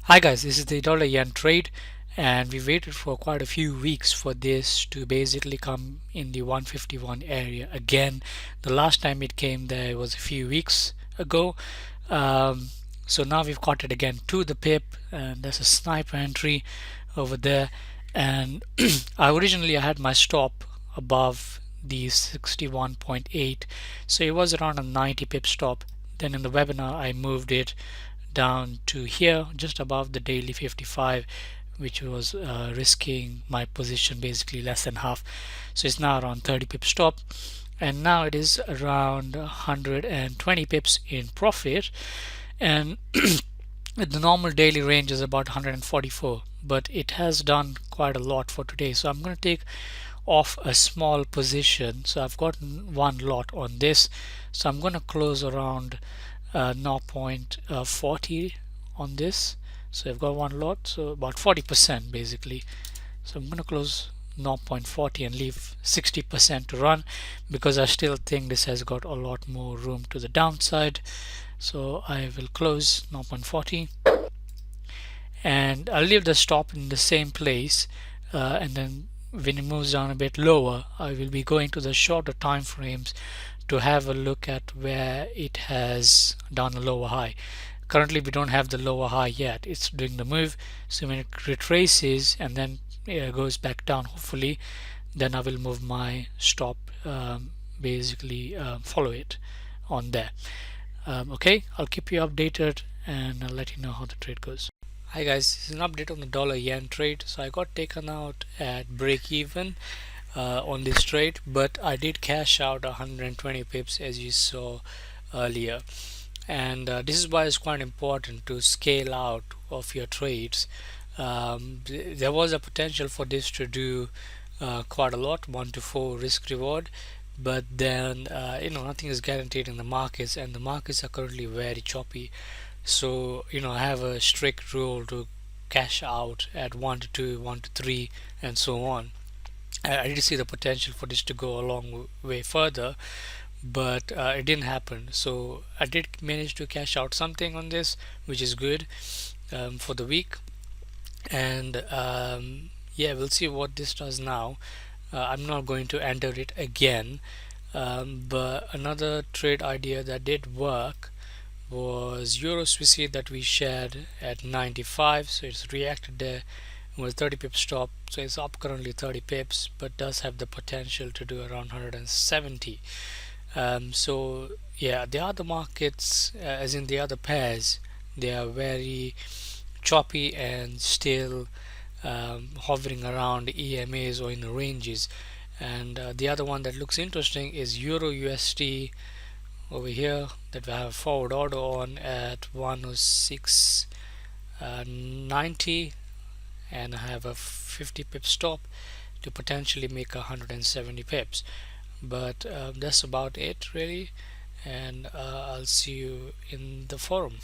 Hi guys, this is the dollar yen trade, and we waited for quite a few weeks for this to basically come in the 151 area again. The last time it came there was a few weeks ago. um, so now we've caught it again to the pip, and there's a sniper entry over there. And I had my stop above the 61.8, so it was around a 90 pip stop. Then in the webinar I moved it down to here just above the daily 55, which was risking my position basically less than half. So it's now around 30 pips stop, and now it is around 120 pips in profit. And the normal daily range is about 144, but it has done quite a lot for today, so I'm going to take off a small position. So I've got one lot on this, so I'm going to close around 0.40 on this. So I've got one lot, so about 40% basically. So I'm going to close 0.40 and leave 60% to run, because I still think this has got a lot more room to the downside. So I will close 0.40 and I'll leave the stop in the same place, and then when it moves down a bit lower, I will be going to the shorter time frames to have a look at where it has done a lower high. Currently we don't have the lower high yet, it's doing the move. So when it retraces and then goes back down, hopefully, then I will move my stop, basically follow it on there. Okay, I'll keep you updated and I'll let you know how the trade goes. Hi guys, this is an update on the dollar yen trade. So I got taken out at break even on this trade, but I did cash out 120 pips as you saw earlier. And this is why it's quite important to scale out of your trades. There was a potential for this to do quite a lot, 1 to 4 risk reward, but then nothing is guaranteed in the markets, and the markets are currently very choppy. So I have a strict rule to cash out at 1 to 2, 1 to 3, and so on. I did see the potential for this to go a long way further, but it didn't happen. So I did manage to cash out something on this, which is good for the week. And yeah, we'll see what this does now. I'm not going to enter it again, but another trade idea that did work was Euro Swissie that we shared at 95. So it's reacted there with 30 pips stop, so it's up currently 30 pips, but does have the potential to do around 170. So yeah, the other markets, as in the other pairs, they are very choppy and still hovering around EMAs or in the ranges. And the other one that looks interesting is Euro USD over here, that we have a forward order on at 106.90, and I have a 50 pip stop to potentially make 170 pips. But that's about it really, and I'll see you in the forum.